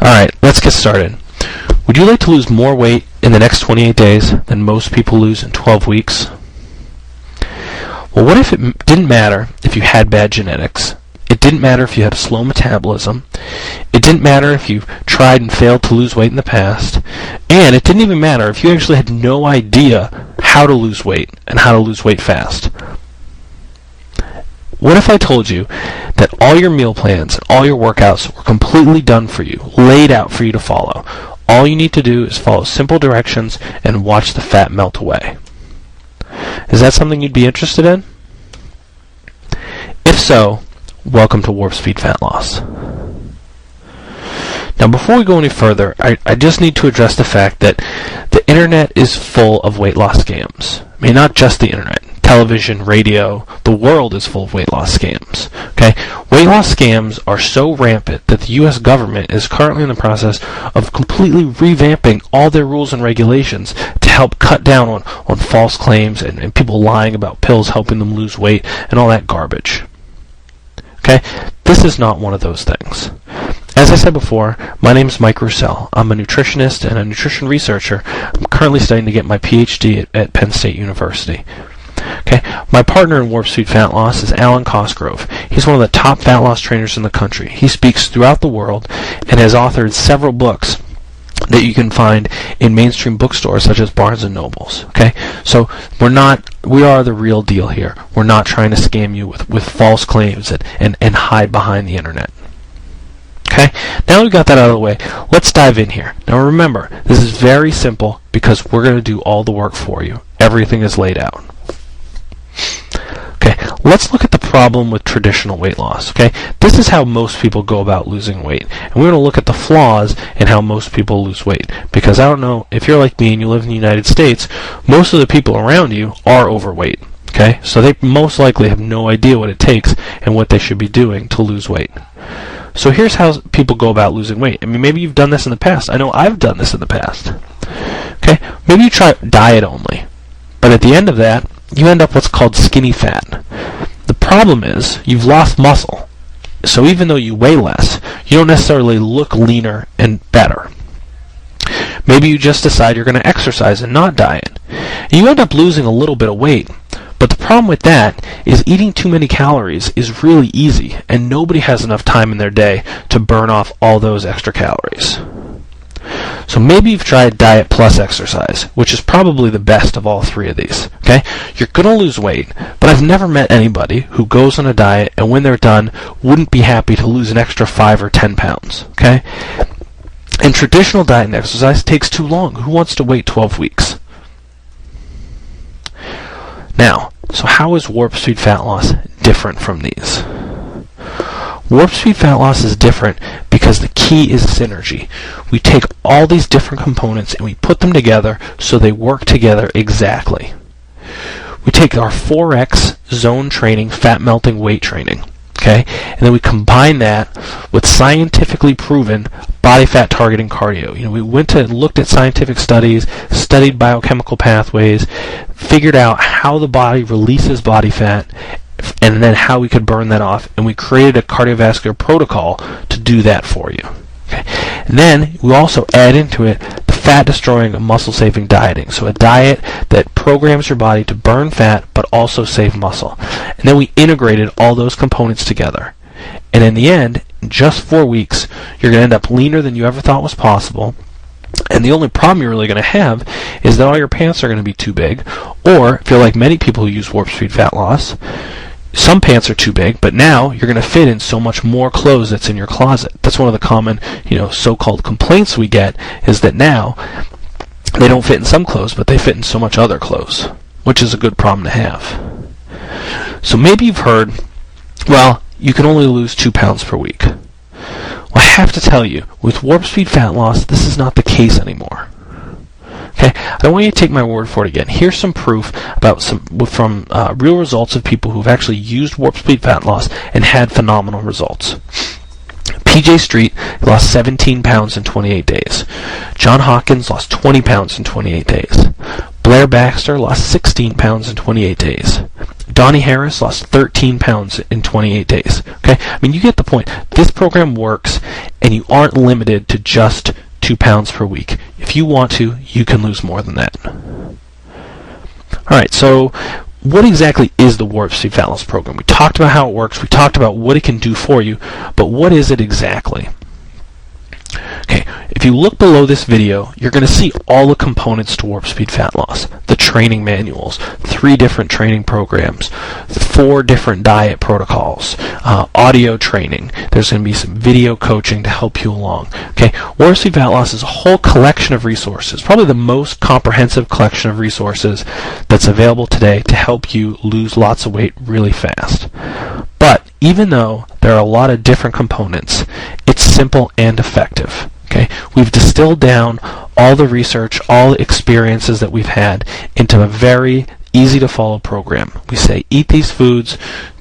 Alright, let's get started. Would you like to lose more weight in the next 28 days than most people lose in 12 weeks? Well, what if it didn't matter if you had bad genetics? It didn't matter if you had a slow metabolism. It didn't matter if you tried and failed to lose weight in the past. And it didn't even matter if you actually had no idea how to lose weight and how to lose weight fast. What if I told you that all your meal plans and all your workouts were completely done for you, laid out for you to follow? All you need to do is follow simple directions and watch the fat melt away. Is that something you'd be interested in? If so, welcome to Warp Speed Fat Loss. Now, before we go any further, I just need to address the fact that the internet is full of weight loss scams. I mean, not just the internet. Television, radio, the world is full of weight loss scams. Okay? Weight loss scams are so rampant that the U.S. government is currently in the process of completely revamping all their rules and regulations to help cut down on false claims and people lying about pills helping them lose weight and all that garbage. Okay? This is not one of those things. As I said before, my name is Mike Roussel. I'm a nutritionist and a nutrition researcher. I'm currently studying to get my PhD at Penn State University. Okay, my partner in Warp Speed Fat Loss is Alan Cosgrove. He's one of the top fat loss trainers in the country. He speaks throughout the world and has authored several books that you can find in mainstream bookstores such as Barnes & Nobles. Okay, so we are the real deal here. We're not trying to scam you with false claims and hide behind the internet. Okay, now we've got that out of the way, let's dive in here. Now remember, this is very simple because we're going to do all the work for you. Everything is laid out. Okay, let's look at the problem with traditional weight loss. Okay, this is how most people go about losing weight, and we're going to look at the flaws in how most people lose weight. Because I don't know if you're like me and you live in the United States, most of the people around you are overweight. Okay, so they most likely have no idea what it takes and what they should be doing to lose weight. So here's how people go about losing weight. I mean, maybe you've done this in the past. I know I've done this in the past. Okay, maybe you try diet only, but at the end of that, you end up what's called skinny fat. The problem is you've lost muscle, so even though you weigh less, you don't necessarily look leaner and better. Maybe you just decide you're going to exercise and not diet. And you end up losing a little bit of weight, but the problem with that is eating too many calories is really easy, and nobody has enough time in their day to burn off all those extra calories. So maybe you've tried diet plus exercise, which is probably the best of all three of these. Okay? You're going to lose weight, but I've never met anybody who goes on a diet and when they're done wouldn't be happy to lose an extra 5 or 10 pounds. Okay? And traditional diet and exercise takes too long. Who wants to wait 12 weeks? Now, so how is Warp Speed Fat Loss different from these? Warp Speed Fat Loss is different because the key is synergy. We take all these different components and we put them together so they work together exactly. We take our 4X zone training, fat melting weight training, okay, and then we combine that with scientifically proven body fat targeting cardio. We went to looked at scientific studies, studied biochemical pathways, figured out how the body releases body fat, and then how we could burn that off, and we created a cardiovascular protocol to do that for you. Okay. And then we also add into it the fat-destroying and muscle-saving dieting, so a diet that programs your body to burn fat but also save muscle. And then we integrated all those components together. And in the end, in just 4 weeks, you're going to end up leaner than you ever thought was possible. And the only problem you're really going to have is that all your pants are going to be too big, or if you're like many people who use Warp Speed Fat Loss, some pants are too big, but now you're going to fit in so much more clothes that's in your closet. That's one of the common, so-called complaints we get, is that now they don't fit in some clothes, but they fit in so much other clothes, which is a good problem to have. So maybe you've heard, well, you can only lose 2 pounds per week. Well, I have to tell you, with Warp Speed Fat Loss, this is not the case anymore. Okay, I don't want you to take my word for it again. Here's some proof from real results of people who've actually used Warp Speed Fat Loss and had phenomenal results. PJ Street lost 17 pounds in 28 days. John Hawkins lost 20 pounds in 28 days. Blair Baxter lost 16 pounds in 28 days. Donnie Harris lost 13 pounds in 28 days. Okay? I mean, you get the point. This program works, and you aren't limited to just 2 pounds per week. If you want to, you can lose more than that. Alright, so what exactly is the Warp Speed Fat Loss program? We talked about how it works. We talked about what it can do for you, but what is it exactly? Okay, if you look below this video, you're going to see all the components to Warp Speed Fat Loss. The training manuals, 3 different training programs, 4 different diet protocols, audio training. There's going to be some video coaching to help you along. Okay, Warp Speed Fat Loss is a whole collection of resources, probably the most comprehensive collection of resources that's available today to help you lose lots of weight really fast. But even though there are a lot of different components, it's simple and effective. Okay, we've distilled down all the research, all the experiences that we've had into a very easy to follow program. We say eat these foods,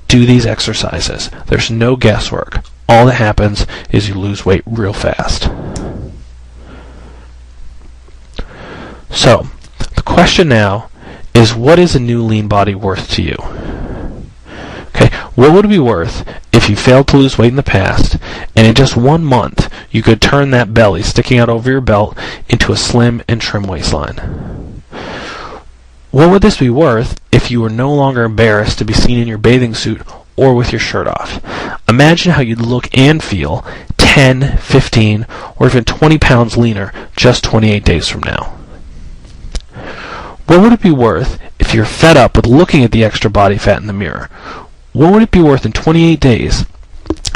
do these exercises. There's no guesswork. All that happens is you lose weight real fast. So, the question now is, what is a new lean body worth to you? Okay, what would it be worth if you failed to lose weight in the past, and in just 1 month you could turn that belly sticking out over your belt into a slim and trim waistline? What would this be worth if you were no longer embarrassed to be seen in your bathing suit or with your shirt off? Imagine how you'd look and feel 10, 15, or even 20 pounds leaner just 28 days from now. What would it be worth if you're fed up with looking at the extra body fat in the mirror? What would it be worth in 28 days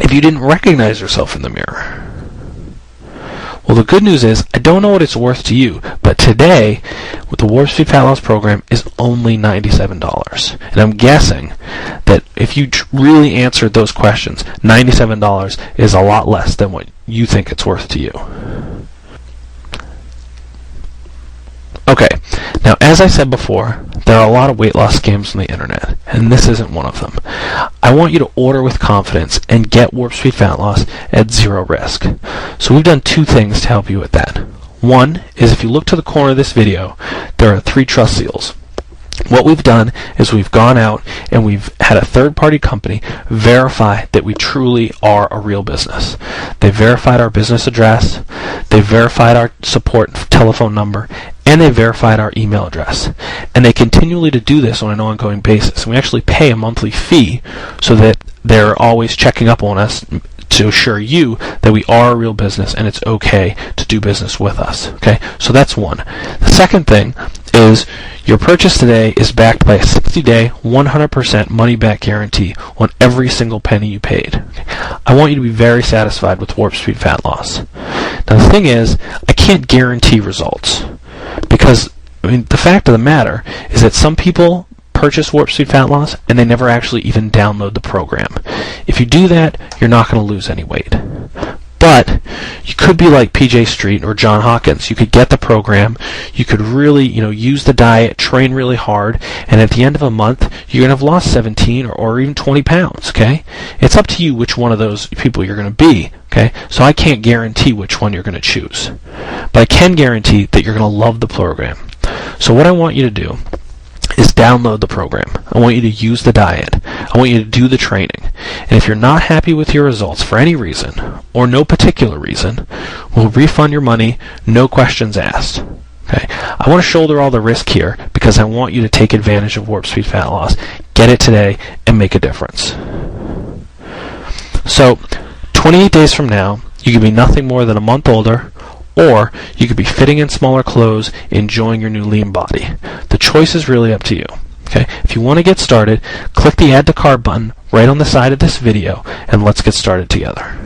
if you didn't recognize yourself in the mirror? Well, the good news is, I don't know what it's worth to you, but today, with the Warp Speed Fat Loss program, is only $97. And I'm guessing that if you really answered those questions, $97 is a lot less than what you think it's worth to you. Okay, now as I said before, there are a lot of weight loss scams on the internet, and this isn't one of them. I want you to order with confidence and get Warp Speed Fat Loss at 0 risk. So we've done 2 things to help you with that. One is, if you look to the corner of this video, there are 3 trust seals. What we've done is we've gone out and we've had a third-party company verify that we truly are a real business. They verified our business address, they verified our support telephone number, and they verified our email address. And they continually to do this on an ongoing basis. We actually pay a monthly fee so that they're always checking up on us to assure you that we are a real business and it's okay to do business with us. Okay, so that's one. The second thing is, your purchase today is backed by a 60-day, 100% money-back guarantee on every single penny you paid. Okay? I want you to be very satisfied with Warp Speed Fat Loss. Now the thing is, I can't guarantee results, because the fact of the matter is that some people purchase Warp Speed Fat Loss and they never actually even download the program. If you do that, you're not going to lose any weight. But you could be like PJ Street or John Hawkins. You could get the program, you could really, use the diet, train really hard, and at the end of a month, you're going to have lost 17 or even 20 pounds, okay? It's up to you which one of those people you're going to be, okay? So I can't guarantee which one you're going to choose. But I can guarantee that you're going to love the program. So what I want you to do is download the program. I want you to use the diet. I want you to do the training. And if you're not happy with your results for any reason, or no particular reason, we'll refund your money, no questions asked. Okay? I want to shoulder all the risk here because I want you to take advantage of Warp Speed Fat Loss. Get it today and make a difference. So, 28 days from now, you could be nothing more than a month older, or you could be fitting in smaller clothes, enjoying your new lean body. The choice is really up to you. Okay? If you want to get started, click the Add to Cart button right on the side of this video, and let's get started together.